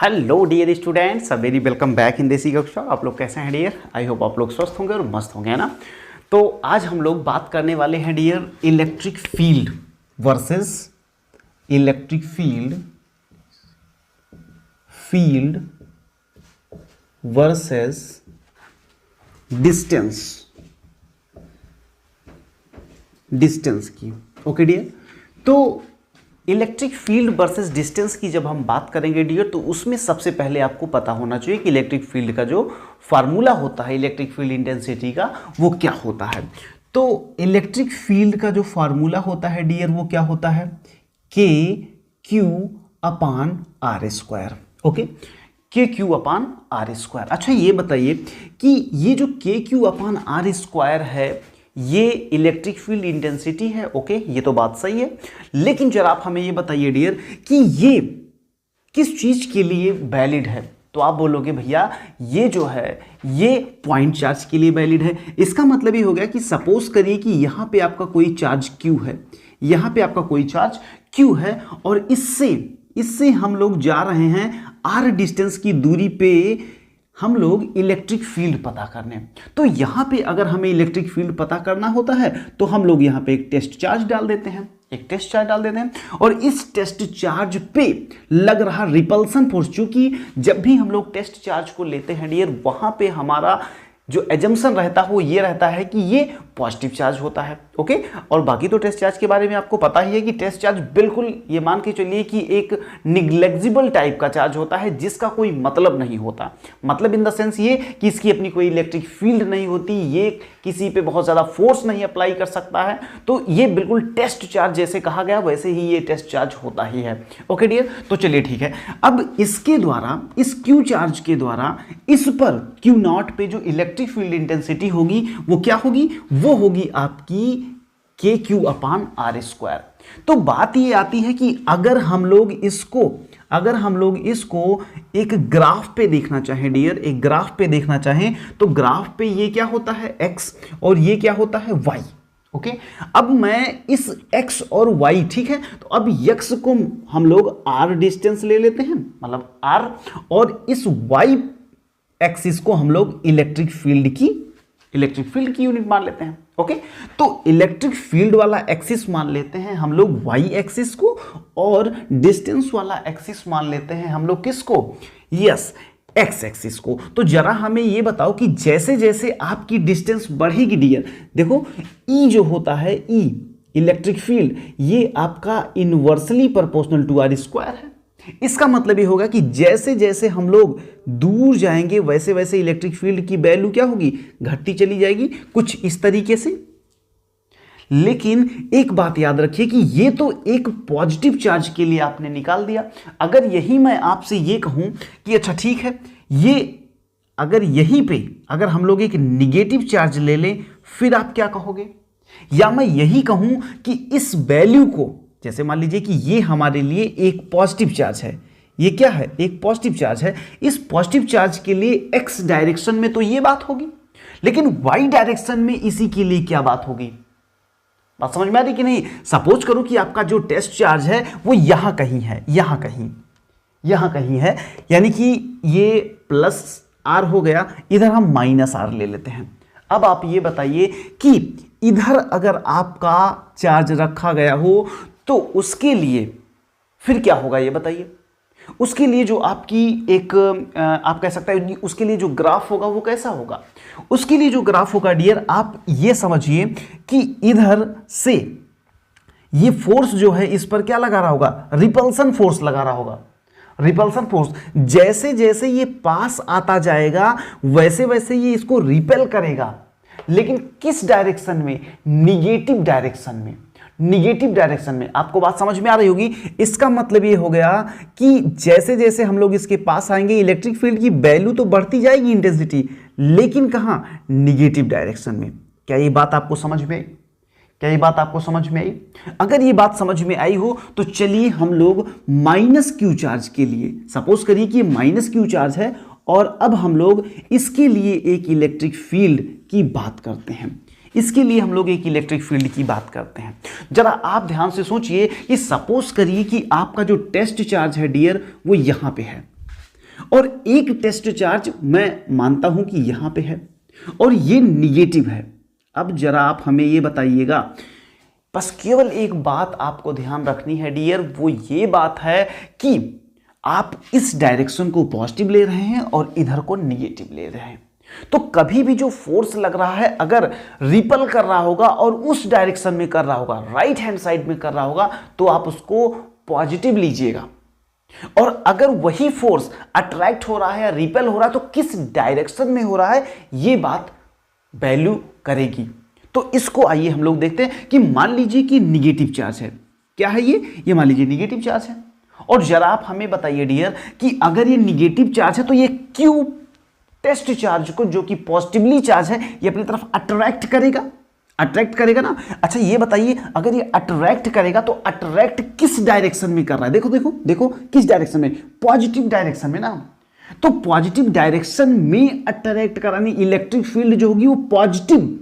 Hello dear students, very welcome back in Desi Kaksha. आप लोग कैसे हैं डियर? आई होप आप लोग स्वस्थ होंगे और मस्त होंगे, है ना। तो आज हम लोग बात करने वाले हैं dear electric field versus electric field versus distance की। ओके डियर, तो इलेक्ट्रिक फील्ड वर्सेस डिस्टेंस की जब हम बात करेंगे डियर, तो उसमें सबसे पहले आपको पता होना चाहिए कि इलेक्ट्रिक फील्ड का जो फार्मूला होता है इलेक्ट्रिक फील्ड इंटेंसिटी का, वो क्या होता है। तो इलेक्ट्रिक फील्ड का जो फार्मूला होता है डियर, वो क्या होता है? K q upon r square. Okay, K q upon r square. अच्छा ये बताइए कि ये जो के क्यू अपान आर स्क्वायर है, ये इलेक्ट्रिक फील्ड इंटेंसिटी है। ओके, ये तो बात सही है, लेकिन जरा आप हमें ये बताइए डियर कि ये किस चीज के लिए वैलिड है। तो आप बोलोगे भैया ये जो है ये पॉइंट चार्ज के लिए वैलिड है। इसका मतलब ये हो गया कि सपोज करिए कि यहां पे आपका कोई चार्ज क्यू है, यहां पे आपका कोई चार्ज क्यू है, और इससे हम लोग जा रहे हैं आर डिस्टेंस की दूरी पे हम लोग इलेक्ट्रिक फील्ड पता करने। तो यहां पे अगर हमें इलेक्ट्रिक फील्ड पता करना होता है तो हम लोग यहां पे एक टेस्ट चार्ज डाल देते हैं, और इस टेस्ट चार्ज पे लग रहा रिपल्सन फोर्स, चूंकि जब भी हम लोग टेस्ट चार्ज को लेते हैं डियर, वहां पे हमारा जो एजम्पशन रहता है वो ये रहता है कि ये पॉजिटिव चार्ज होता है। ओके, और बाकी तो टेस्ट चार्ज के बारे में आपको पता ही है कि टेस्ट चार्ज बिल्कुल ये मान के चलिए कि एक निग्लेक्जिबल टाइप का चार्ज होता है जिसका कोई मतलब नहीं होता। मतलब इन द सेंस ये कि इसकी अपनी कोई इलेक्ट्रिक फील्ड नहीं होती, ये किसी पे बहुत ज़्यादा फोर्स नहीं अप्लाई कर सकता है। तो ये बिल्कुल टेस्ट चार्ज जैसे कहा गया वैसे ही ये टेस्ट चार्ज होता ही है। ओके डियर, तो चलिए ठीक है। अब इसके द्वारा, इस क्यू चार्ज के द्वारा इस पर क्यू नॉट पे जो इलेक्ट्रिक फील्ड इंटेंसिटी होगी वो क्या होगी? वो होगी आपकी के क्यू अपान आर स्क्वायर। तो बात ये आती है कि अगर हम लोग इसको एक ग्राफ पे देखना चाहें डियर, एक ग्राफ पे देखना चाहें, तो ग्राफ पे ये क्या होता है? एक्स, और ये क्या होता है? वाई। ओके, अब मैं इस x और y, ठीक है, तो अब x को हम लोग r डिस्टेंस ले लेते हैं, मतलब r, और इस y एक्सिस को हम लोग इलेक्ट्रिक फील्ड की यूनिट मान लेते हैं। ओके, तो इलेक्ट्रिक फील्ड वाला एक्सिस मान लेते हैं हम लोग y एक्सिस को, और डिस्टेंस वाला एक्सिस मान लेते हैं हम लोग किसको? यस, x एक्सिस को। तो जरा हमें ये बताओ कि जैसे जैसे आपकी डिस्टेंस बढ़ेगी डियर, देखो E जो होता है, E इलेक्ट्रिक फील्ड, ये आपका inversely proportional to r square है। इसका मतलब ये होगा कि जैसे जैसे हम लोग दूर जाएंगे वैसे वैसे इलेक्ट्रिक फील्ड की वैल्यू क्या होगी? घटती चली जाएगी, कुछ इस तरीके से। लेकिन एक बात याद रखिए कि ये तो एक पॉजिटिव चार्ज के लिए आपने निकाल दिया। अगर यही मैं आपसे ये कहूं कि अच्छा ठीक है, ये अगर यहीं पे अगर हम लोग एक निगेटिव चार्ज ले लें, फिर आप क्या कहोगे? या मैं यही कहूं कि इस वैल्यू को, जैसे मान लीजिए कि ये हमारे लिए एक पॉजिटिव चार्ज है, ये क्या है? एक पॉजिटिव चार्ज है। इस पॉजिटिव चार्ज के लिए एक्स डायरेक्शन में तो ये बात होगी, लेकिन वाई डायरेक्शन में इसी के लिए क्या बात होगी? बात समझ में आ रही कि नहीं? सपोज करो कि आपका जो टेस्ट चार्ज है वो यहां कहीं है, यहां कहीं है, यानी कि ये प्लस आर हो गया, इधर हम माइनस आर ले लेते हैं। अब आप ये बताइए कि इधर अगर आपका चार्ज रखा गया हो तो उसके लिए फिर क्या होगा ये बताइए? उसके लिए जो आपकी एक आप कह सकते हैं उसके लिए जो ग्राफ होगा वो कैसा होगा? उसके लिए जो ग्राफ होगा डियर, आप ये समझिए कि इधर से ये फोर्स जो है इस पर क्या लगा रहा होगा? रिपल्सन फोर्स लगा रहा होगा। रिपल्सन फोर्स जैसे जैसे ये पास आता जाएगा वैसे वैसे ये इसको रिपेल करेगा, लेकिन किस डायरेक्शन में? निगेटिव डायरेक्शन में। आपको बात समझ में आ रही होगी। इसका मतलब ये हो गया कि जैसे जैसे हम लोग इसके पास आएंगे इलेक्ट्रिक फील्ड की वैल्यू तो बढ़ती जाएगी इंटेंसिटी, लेकिन कहां? निगेटिव डायरेक्शन में। क्या ये बात आपको समझ में आई? अगर ये बात समझ में आई हो तो चलिए हम लोग माइनस क्यू चार्ज के लिए, सपोज करिए कि माइनस क्यू चार्ज है, और अब हम लोग इसके लिए एक इलेक्ट्रिक फील्ड की बात करते हैं। इसके लिए हम लोग एक इलेक्ट्रिक फील्ड की बात करते हैं। जरा आप ध्यान से सोचिए कि सपोज करिए कि आपका जो टेस्ट चार्ज है डियर वो यहां पे है, और एक टेस्ट चार्ज मैं मानता हूं कि यहां पे है और ये निगेटिव है। अब जरा आप हमें ये बताइएगा, बस केवल एक बात आपको ध्यान रखनी है डियर, वो ये बात है कि आप इस डायरेक्शन को पॉजिटिव ले रहे हैं और इधर को निगेटिव ले रहे हैं। तो कभी भी जो फोर्स लग रहा है अगर रिपल कर रहा होगा और उस डायरेक्शन में कर रहा होगा, राइट हैंड साइड में कर रहा होगा, तो आप उसको पॉजिटिव लीजिएगा। और अगर वही फोर्स अट्रैक्ट हो रहा है या रिपेल हो रहा है तो किस डायरेक्शन में हो रहा है ये बात वैल्यू करेगी। तो इसको आइए हम लोग देखते हैं कि मान लीजिए कि निगेटिव चार्ज है। क्या है ये मान लीजिए निगेटिव चार्ज है। और जरा आप हमें बताइए डियर कि अगर ये निगेटिव चार्ज है तो ये क्यों टेस्ट चार्ज को जो कि पॉजिटिवली चार्ज है ये अपनी तरफ अट्रैक्ट करेगा? अट्रैक्ट करेगा ना। अच्छा ये बताइए, अगर ये अट्रैक्ट करेगा तो अट्रैक्ट किस डायरेक्शन में कर रहा है? देखो देखो देखो, किस डायरेक्शन में? पॉजिटिव डायरेक्शन में ना। तो पॉजिटिव डायरेक्शन में अट्रैक्ट करानी, इलेक्ट्रिक फील्ड जो होगी वो पॉजिटिव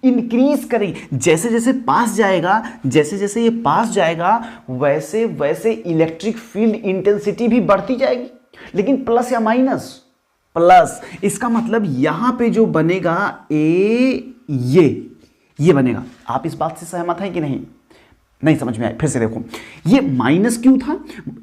इंक्रीज करेगी। जैसे जैसे पास जाएगा, जैसे जैसे ये पास जाएगा वैसे वैसे इलेक्ट्रिक फील्ड इंटेंसिटी भी बढ़ती जाएगी। लेकिन प्लस या माइनस? प्लस। इसका मतलब यहां पे जो बनेगा ये बनेगा। आप इस बात से सहमत हैं कि नहीं? नहीं समझ में आए? फिर से देखो, ये माइनस क्यों था?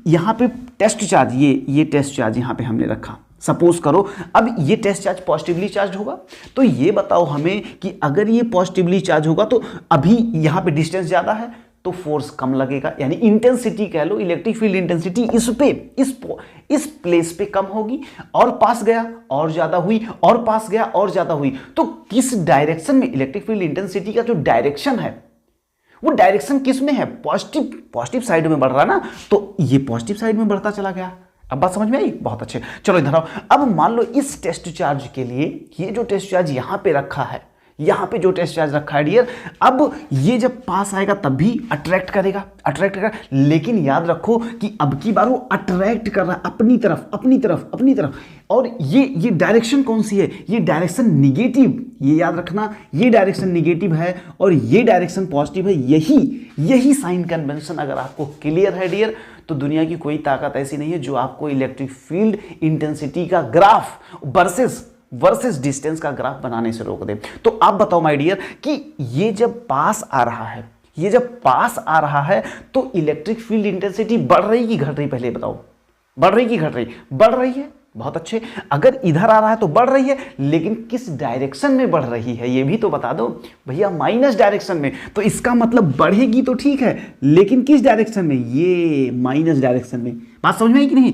यहां पे टेस्ट चार्ज, ये टेस्ट चार्ज यहां पे हमने रखा। सपोज करो अब ये टेस्ट चार्ज पॉजिटिवली चार्ज होगा, तो ये बताओ हमें कि अगर ये पॉजिटिवली चार्ज होगा तो अभी यहां पे डिस्टेंस ज्यादा है तो फोर्स कम लगेगा, यानी इंटेंसिटी कह लो, इलेक्ट्रिक फील्ड इंटेंसिटी इस प्लेस पे कम होगी। और पास गया और ज्यादा हुई, और पास गया और ज्यादा हुई। तो किस डायरेक्शन में इलेक्ट्रिक फील्ड इंटेंसिटी का जो डायरेक्शन है वो डायरेक्शन किस में है? पॉजिटिव साइड में बढ़ रहा ना, तो ये पॉजिटिव साइड में बढ़ता चला गया। अब बात समझ में आई? बहुत अच्छे। चलो इधर आओ। अब मान लो इस टेस्ट चार्ज के लिए ये जो टेस्ट चार्ज यहां पे रखा है, यहां पे जो टेस्ट चार्ज रखा है डियर, अब ये जब पास आएगा तब भी अट्रैक्ट करेगा। लेकिन याद रखो कि अब की बार वो अट्रैक्ट कर रहा है अपनी तरफ। और ये डायरेक्शन कौन सी है? ये डायरेक्शन निगेटिव। ये याद रखना, ये डायरेक्शन निगेटिव है और ये डायरेक्शन पॉजिटिव है। यही साइन कन्वेंशन अगर आपको क्लियर है डियर, तो दुनिया की कोई ताकत ऐसी नहीं है जो आपको इलेक्ट्रिक फील्ड इंटेंसिटी का ग्राफ वर्सेस डिस्टेंस का ग्राफ बनाने से रोक दे। तो आप बताओ माय डियर कि ये जब पास आ रहा है तो इलेक्ट्रिक फील्ड इंटेंसिटी बढ़ रही कि घट रही? पहले बताओ, बढ़ रही कि घट रही? बढ़ रही है। बहुत अच्छे। अगर इधर आ रहा है तो बढ़ रही है, लेकिन किस डायरेक्शन में बढ़ रही है ये भी तो बता दो भैया। माइनस डायरेक्शन में। तो इसका मतलब बढ़ेगी तो ठीक है, लेकिन किस डायरेक्शन में? ये माइनस डायरेक्शन में। बात समझ में आई कि नहीं?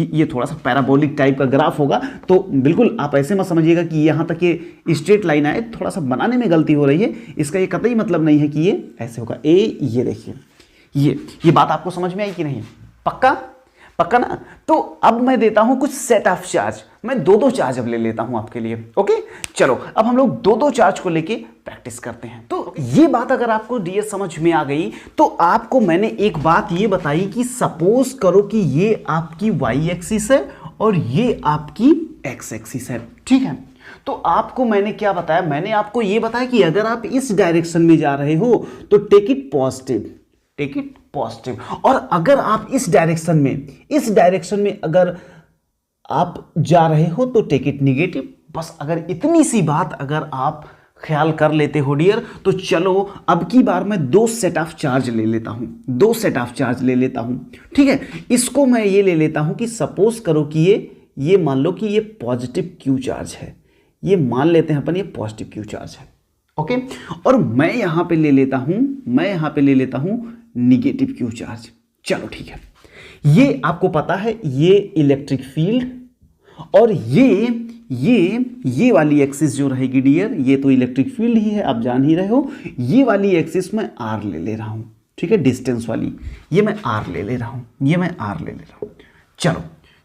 ये थोड़ा सा पैराबोलिक टाइप का ग्राफ होगा, तो बिल्कुल आप ऐसे मत समझिएगा कि यहां तक ये स्ट्रेट लाइन आए। थोड़ा सा बनाने में गलती हो रही है, इसका ये कतई मतलब नहीं है कि ये ऐसे होगा। ये देखिए, ये बात आपको समझ में आई कि नहीं? पक्का ना? तो अब मैं देता हूं कुछ सेट ऑफ चार्ज। मैं दो चार्ज अब ले लेता हूं आपके लिए। ओके, चलो अब हम लोग दो चार्ज को लेके प्रैक्टिस करते हैं। तो ये बात अगर आपको डियर समझ में आ गई तो आपको मैंने एक बात ये बताई कि सपोज करो कि ये आपकी वाई एक्सिस है और ये आपकी एक्स एक्सिस है, ठीक है? तो आपको मैंने क्या बताया? मैंने आपको ये बताया कि अगर आप इस डायरेक्शन में जा रहे हो तो टेक इट पॉजिटिव। और अगर आप इस डायरेक्शन में अगर आप जा रहे हो तो टेक इट निगेटिव। बस अगर इतनी सी बात अगर आप ख्याल कर लेते हो डियर, तो चलो अब की बार मैं दो सेट ऑफ चार्ज ले लेता हूं। ठीक है, इसको मैं ये ले लेता हूं कि सपोज करो कि ये मान लो कि ये पॉजिटिव क्यू चार्ज है। ये मान लेते हैं अपन, ये पॉजिटिव क्यू चार्ज है। ओके, और मैं यहां पे ले लेता हूं निगेटिव क्यू चार्ज। चलो ठीक है, ये आपको पता है ये इलेक्ट्रिक फील्ड, और ये वाली एक्सिस जो रहेगी डियर, ये तो इलेक्ट्रिक फील्ड ही है, आप जान ही रहे हो। ये वाली एक्सिस मैं आर ले रहा हूं, ठीक है, डिस्टेंस वाली, ये मैं आर ले रहा हूं।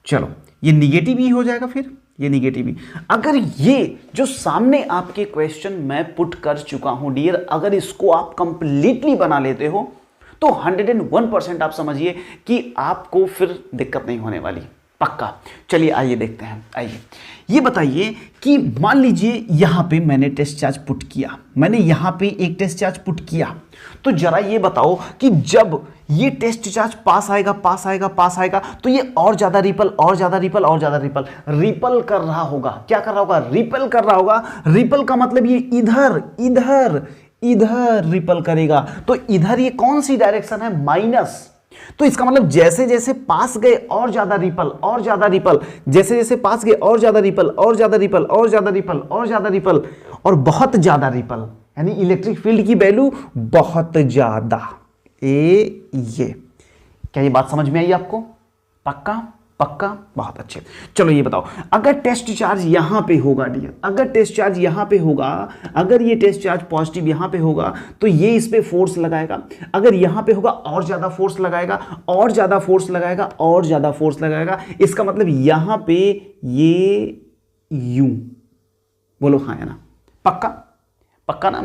चलो ये निगेटिव ही हो जाएगा, फिर ये निगेटिव ही। अगर ये जो सामने आपके क्वेश्चन मैं पुट कर चुका हूं डियर, अगर इसको आप कंप्लीटली बना लेते हो तो 101% आप समझिए कि आपको फिर दिक्कत नहीं होने वाली। पक्का। चलिए आइए देखते हैं। आइए ये बताइए कि मान लीजिए यहां पे मैंने टेस्ट चार्ज पुट किया, मैंने यहां पे एक टेस्ट चार्ज पुट किया, तो जरा ये बताओ कि जब ये टेस्ट चार्ज पास आएगा पास आएगा पास आएगा तो ये और ज्यादा रिपल और ज्यादा रिपल और ज्यादा रिपल रिपल कर रहा होगा। क्या कर रहा होगा? रिपल कर रहा होगा। रिपल का मतलब ये इधर इधर इधर रिपल करेगा। तो इधर ये कौन सी डायरेक्शन है? माइनस। तो इसका मतलब जैसे जैसे पास गए और ज्यादा रिपल और ज्यादा रिपल, जैसे जैसे पास गए और ज्यादा रिपल और ज्यादा रिपल और ज्यादा रिपल और ज्यादा रिपल और बहुत ज्यादा रिपल, यानी इलेक्ट्रिक फील्ड की वैल्यू बहुत ज्यादा। ये क्या ये बात समझ में आई आपको? पक्का पक्का, बहुत अच्छे। चलो ये बताओ, अगर टेस्ट चार्ज यहां पे होगा डियर, अगर टेस्ट चार्ज यहां पे होगा, अगर ये टेस्ट चार्ज पॉजिटिव यहां पे होगा तो ये इस पे फोर्स लगाएगा। अगर यहां पे होगा और ज्यादा फोर्स लगाएगा और ज्यादा फोर्स लगाएगा और ज्यादा फोर्स लगाएगा। इसका मतलब यहां पे ये यूं, बोलो हाँ या ना? पक्का पक्का ना?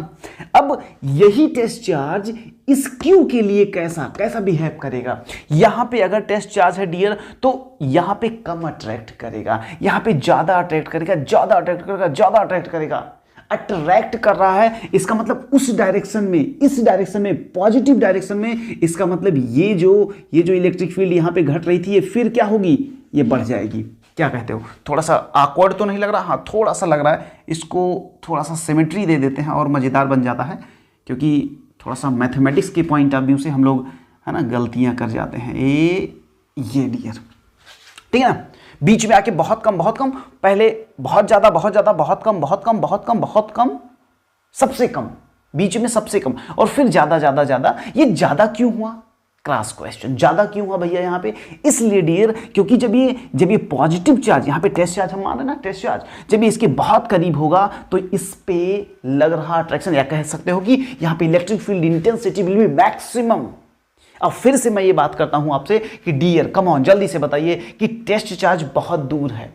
अब यही टेस्ट चार्ज इस क्यू के लिए कैसा कैसा बिहेव करेगा? यहां पे अगर टेस्ट चार्ज है डियर तो यहां पे कम अट्रैक्ट करेगा, यहां पे ज्यादा अट्रैक्ट करेगा, ज्यादा अट्रैक्ट करेगा, ज्यादा अट्रैक्ट करेगा। अट्रैक्ट कर रहा है, इसका मतलब उस डायरेक्शन में, इस डायरेक्शन में, पॉजिटिव डायरेक्शन में। इसका मतलब ये जो इलेक्ट्रिक फील्ड यहां पे घट रही थी ये फिर क्या होगी? ये बढ़ जाएगी। क्या कहते हो? थोड़ा सा ऑकवर्ड तो नहीं लग रहा? हाँ थोड़ा सा लग रहा है। इसको थोड़ा सा सिमेट्री दे देते हैं और मज़ेदार बन जाता है, क्योंकि थोड़ा सा मैथमेटिक्स के पॉइंट ऑफ व्यू से हम लोग है ना गलतियां कर जाते हैं। ये डियर, ठीक है ना? बीच में आके बहुत कम बहुत कम, पहले बहुत ज़्यादा बहुत ज़्यादा, बहुत कम बहुत कम बहुत कम बहुत कम, सबसे कम, बीच में सबसे कम और फिर ज़्यादा ज़्यादा ज़्यादा। ये ज़्यादा क्यों हुआ? Cross question. ज्यादा क्यों हुआ भैया यहाँ पे? इसलिए डियर क्योंकि जब ये पॉजिटिव चार्ज, यहाँ पे टेस्ट चार्ज हम मान रहे ना, टेस्ट चार्ज जब ये इसके बहुत करीब होगा तो इस पे लग रहा अट्रैक्शन, या कह सकते हो कि यहाँ पे electric field intensity will be maximum. अब फिर से मैं ये बात करता हूं आपसे कि डियर कम ऑन जल्दी से बताइए कि टेस्ट चार्ज बहुत दूर है।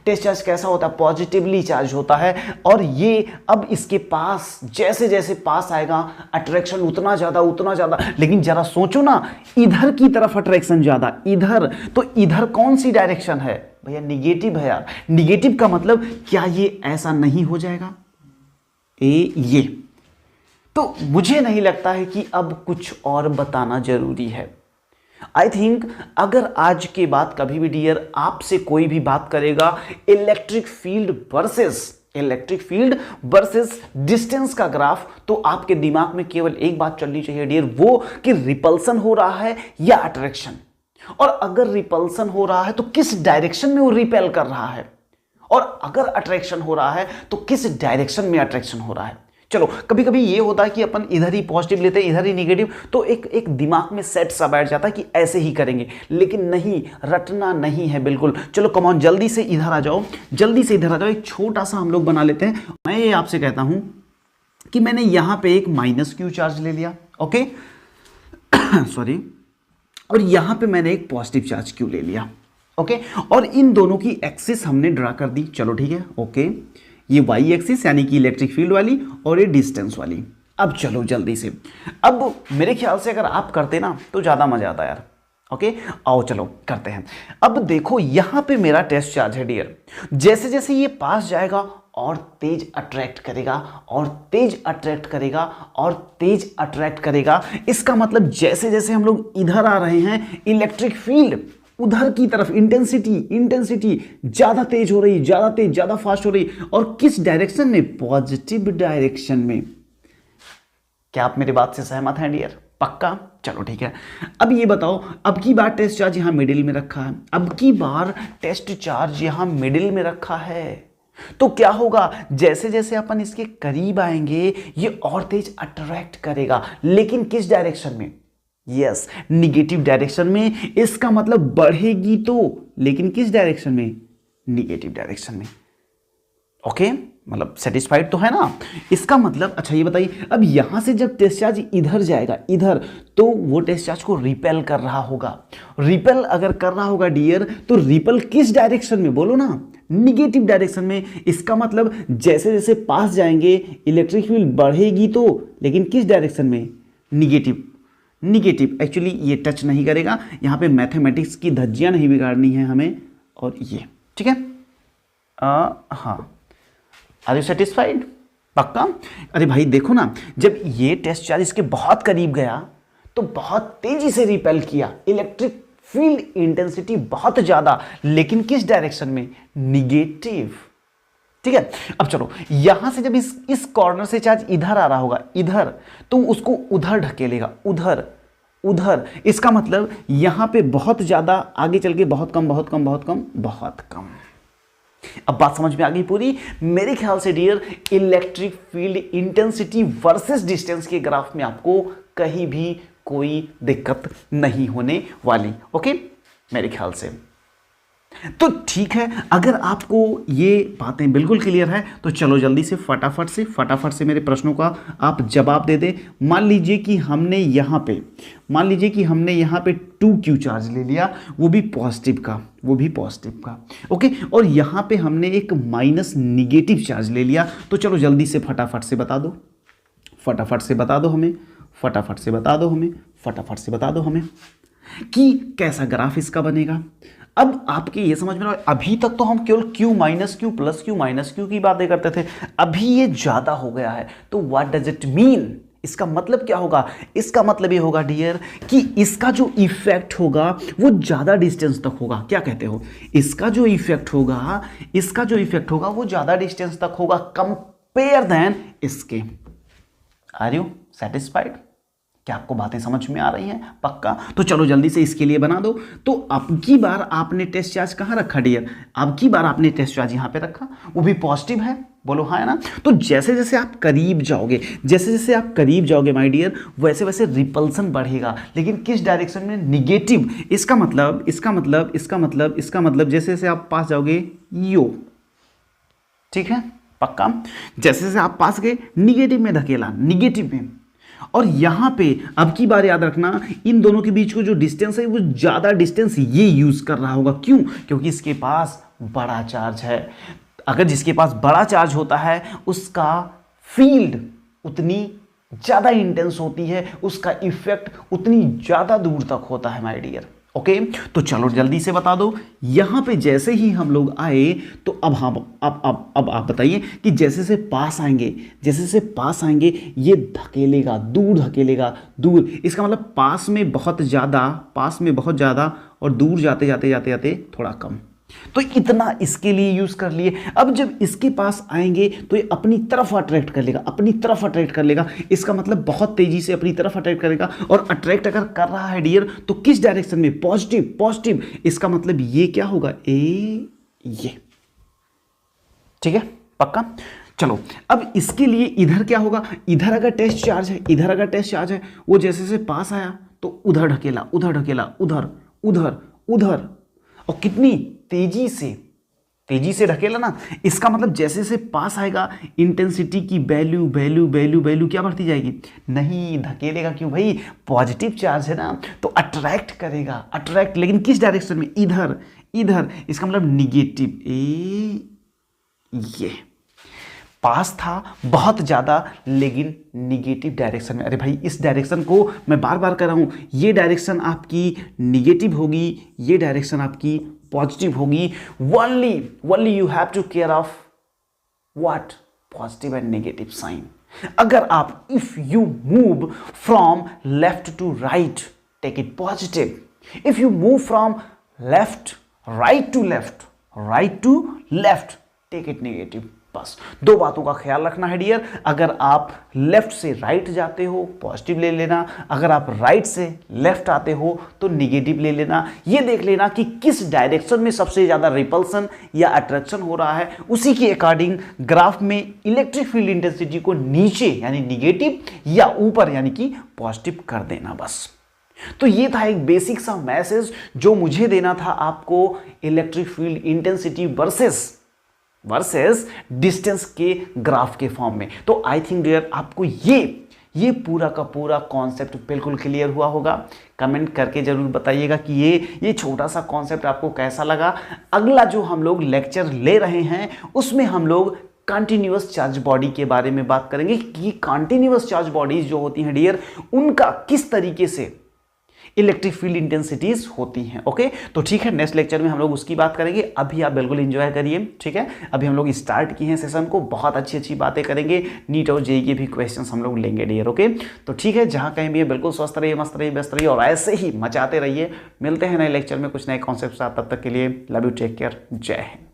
टेस्ट चार्ज कैसा होता है? पॉजिटिवली चार्ज होता है। और ये अब इसके पास जैसे जैसे पास आएगा अट्रैक्शन उतना ज्यादा। लेकिन जरा सोचो ना, इधर की तरफ अट्रैक्शन ज्यादा, इधर, तो इधर कौन सी डायरेक्शन है भैया? निगेटिव है यार। निगेटिव का मतलब क्या ये ऐसा नहीं हो जाएगा? ये तो मुझे नहीं लगता है कि अब कुछ और बताना जरूरी है। आई थिंक अगर आज के बाद कभी भी डियर आपसे कोई भी बात करेगा इलेक्ट्रिक फील्ड वर्सेस डिस्टेंस का ग्राफ, तो आपके दिमाग में केवल एक बात चलनी चाहिए डियर, वो कि रिपल्सन हो रहा है या अट्रैक्शन। और अगर रिपल्सन हो रहा है तो किस डायरेक्शन में वो रिपेल कर रहा है, और अगर अट्रैक्शन हो रहा है तो किस डायरेक्शन में अट्रैक्शन हो रहा है। चलो कभी कभी ये होता है कि अपन इधर ही पॉजिटिव लेते हैं इधर ही नेगेटिव, तो एक दिमाग में सेट सा बैठ जाता है कि ऐसे ही करेंगे, लेकिन नहीं, रटना नहीं है बिल्कुल। चलो कम ऑन जल्दी से इधर आ जाओ, जल्दी से इधर आ जाओ। एक छोटा सा हम लोग बना लेते हैं। मैं ये आपसे कहता हूं कि मैंने यहां पे एक माइनस क्यू चार्ज ले लिया, ओके सॉरी, और यहां पे मैंने एक पॉजिटिव चार्ज क्यू ले लिया, ओके, और इन दोनों की एक्सिस हमने ड्रा कर दी। चलो ठीक है, ओके, ये वाई एक्सिस यानी कि इलेक्ट्रिक फील्ड वाली और ये डिस्टेंस वाली। अब चलो जल्दी से, अब मेरे ख्याल से अगर आप करते ना तो ज़्यादा मजा आता यार, ओके, आओ चलो करते हैं। अब देखो यहाँ पे मेरा टेस्ट चार्ज है डियर, जैसे जैसे ये पास जाएगा और तेज अट्रैक्ट करेगा और तेज अट्रैक्ट करेगा और तेज अट्रैक्ट करेगा। इसका मतलब जैसे जैसे हम लोग इधर आ रहे हैं इलेक्ट्रिक फील्ड उधर की तरफ इंटेंसिटी ज्यादा तेज हो रही, ज्यादा तेज, ज्यादा फास्ट हो रही। और किस डायरेक्शन में? पॉजिटिव डायरेक्शन में। क्या आप मेरी बात से सहमत हैं डियर? पक्का? चलो ठीक है। अब ये बताओ, अब की बार टेस्ट चार्ज यहां मिडिल में रखा है, अब की बार टेस्ट चार्ज यहां मिडिल में रखा है, तो क्या होगा? जैसे जैसे अपन इसके करीब आएंगे ये और तेज अट्रैक्ट करेगा, लेकिन किस डायरेक्शन में? यस, निगेटिव डायरेक्शन में। इसका मतलब बढ़ेगी तो, लेकिन किस डायरेक्शन में? निगेटिव डायरेक्शन में, ओके, मतलब सेटिस्फाइड तो है ना? इसका मतलब अच्छा ये बताइए, अब यहां से जब टेस्ट चार्ज इधर जाएगा इधर, तो वो टेस्ट चार्ज को रिपेल कर रहा होगा। रिपेल अगर कर रहा होगा डियर, तो रिपेल किस डायरेक्शन में? बोलो ना, निगेटिव डायरेक्शन में। इसका मतलब जैसे जैसे पास जाएंगे इलेक्ट्रिक फील्ड बढ़ेगी तो, लेकिन किस डायरेक्शन में? निगेटिव। एक्चुअली ये टच नहीं करेगा, यहाँ पे मैथमेटिक्स की धज्जियां नहीं बिगाड़नी है हमें, और ये, ठीक है। हाँ, आर यू सेटिस्फाइड? पक्का? अरे भाई देखो ना, जब ये टेस्ट चार्ज इसके बहुत करीब गया तो बहुत तेजी से रिपेल किया, इलेक्ट्रिक फील्ड इंटेंसिटी बहुत ज्यादा, लेकिन किस डायरेक्शन में? निगेटिव, ठीक है। अब चलो यहां से जब इस कॉर्नर से चार्ज इधर आ रहा होगा, इधर, तो उसको उधर ढकेलेगा, उधर उधर, इसका मतलब यहां पे बहुत ज्यादा, आगे चल के बहुत कम, बहुत कम, बहुत कम, बहुत कम। अब बात समझ में आ गई पूरी? मेरे ख्याल से dear, electric field intensity versus distance के ग्राफ में आपको कहीं भी कोई दिक्कत नहीं होने वाली। ओके, मेरे ख्याल से तो ठीक है। अगर आपको ये बातें बिल्कुल क्लियर है तो चलो जल्दी से फटाफट से मेरे प्रश्नों का आप जवाब दे दें। मान लीजिए कि हमने यहाँ पे 2Q चार्ज ले लिया, वो भी पॉजिटिव का, ओके। और यहाँ पे हमने एक माइनस निगेटिव चार्ज ले लिया, तो चलो जल्दी से फटाफट से बता दो हमें कि कैसा ग्राफ इसका बनेगा। अब आपके ये समझ में आ रहा है, अभी तक तो हम केवल Q minus Q plus Q minus Q की बातें करते थे, अभी ये ज्यादा हो गया है, तो व्हाट डज इट मीन? इसका मतलब क्या होगा? इसका मतलब ये होगा डियर कि इसका जो इफेक्ट होगा वो ज्यादा डिस्टेंस तक होगा। क्या कहते हो? इसका जो इफेक्ट होगा वो ज्यादा डिस्टेंस तक होगा कंपेयर देन इसके। Are you satisfied? क्या आपको बातें समझ में आ रही हैं? पक्का? तो चलो जल्दी से इसके लिए बना दो। तो अब की बार आपने टेस्ट चार्ज कहां रखा डियर? अब की बार आपने टेस्ट चार्ज यहां पे रखा, वो भी पॉजिटिव है, बोलो हाँ है ना। तो जैसे जैसे आप करीब जाओगे माय डियर, वैसे वैसे रिपल्सन बढ़ेगा, लेकिन किस डायरेक्शन में? निगेटिव। इसका मतलब जैसे जैसे आप पास जाओगे यो, ठीक है, पक्का। जैसे जैसे आप पास गए निगेटिव में धकेला, निगेटिव में। और यहां पे अब की बार याद रखना, इन दोनों के बीच को जो डिस्टेंस है वो ज्यादा डिस्टेंस ये यूज कर रहा होगा। क्यों? क्योंकि इसके पास बड़ा चार्ज है। अगर जिसके पास बड़ा चार्ज होता है उसका फील्ड उतनी ज्यादा इंटेंस होती है, उसका इफेक्ट उतनी ज्यादा दूर तक होता है माय डियर। ओके, तो चलो जल्दी से बता दो। यहां पे जैसे ही हम लोग आए तो अब आप बताइए कि जैसे से पास आएंगे ये धकेलेगा दूर। इसका मतलब पास में बहुत ज्यादा और दूर जाते थोड़ा कम। तो इतना इसके लिए यूज कर लिए। अब जब इसके पास आएंगे तो ये अपनी तरफ अट्रैक्ट कर लेगा, इसका मतलब बहुत तेजी से अपनी तरफ अट्रैक्ट करेगा। और अट्रैक्ट अगर कर रहा है डियर तो किस डायरेक्शन में? पॉजिटिव। इसका मतलब ये क्या होगा? ये, ठीक है, पक्का। चलो अब इसके लिए इधर क्या होगा? इधर अगर टेस्ट चार्ज है, वो जैसे से पास आया तो उधर ढकेला, उधर, और कितनी तेजी से ढकेला ना। इसका मतलब जैसे से पास आएगा इंटेंसिटी की वैल्यू क्या बढ़ती जाएगी? नहीं, धकेलेगा क्यों भाई? पॉजिटिव चार्ज है ना, तो अट्रैक्ट करेगा, लेकिन किस डायरेक्शन में? इधर। इसका मतलब निगेटिव। ये पास था बहुत ज्यादा, लेकिन निगेटिव डायरेक्शन में। अरे भाई इस डायरेक्शन को मैं बार बार कर रहा हूं, ये डायरेक्शन आपकी निगेटिव होगी, ये डायरेक्शन आपकी पॉजिटिव होगी। Only you have to care of what? Positive and negative sign. अगर आप if you move from left to right, take it positive. If you move from right to left, take it negative. बस दो बातों का ख्याल रखना है dear. अगर आप लेफ्ट से राइट जाते हो पॉजिटिव ले लेना, अगर आप राइट से लेफ्ट आते हो तो निगेटिव ले लेना। ये देख लेना कि किस डायरेक्शन में सबसे ज्यादा रिपल्सन या अट्रैक्शन हो रहा है, उसी के अकॉर्डिंग ग्राफ में इलेक्ट्रिक फील्ड इंटेंसिटी को नीचे यानी निगेटिव या ऊपर यानी कि पॉजिटिव कर देना। बस तो ये था एक बेसिक सा मैसेज जो मुझे देना था आपको electric field intensity versus distance के ग्राफ के फॉर्म में। तो आई थिंक डियर आपको ये पूरा का पूरा कॉन्सेप्ट बिल्कुल क्लियर हुआ होगा। कमेंट करके जरूर बताइएगा कि ये छोटा सा कॉन्सेप्ट आपको कैसा लगा। अगला जो हम लोग लेक्चर ले रहे हैं उसमें हम लोग कंटिन्यूअस चार्ज बॉडी के बारे में बात करेंगे कि कंटिन्यूअस चार्ज बॉडीज जो होती हैं डियर, उनका किस तरीके से इलेक्ट्रिक फील्ड इंटेंसिटीज होती हैं। ओके, तो ठीक है, नेक्स्ट लेक्चर में हम लोग उसकी बात करेंगे। अभी आप बिल्कुल एंजॉय करिए, ठीक है। अभी हम लोग स्टार्ट किए हैं सेशन को, बहुत अच्छी अच्छी बातें करेंगे, नीट और जेईई के भी क्वेश्चंस हम लोग लेंगे डियर। ओके, तो ठीक है, जहां कहीं भी है बिल्कुल स्वस्थ रहिए, मस्त रहिए, व्यस्त रहिए और ऐसे ही मचाते रहिए। मिलते हैं नए लेक्चर में कुछ नए कॉन्सेप्ट साथ, तब तक के लिए लव यू, टेक केयर, जय हिंद।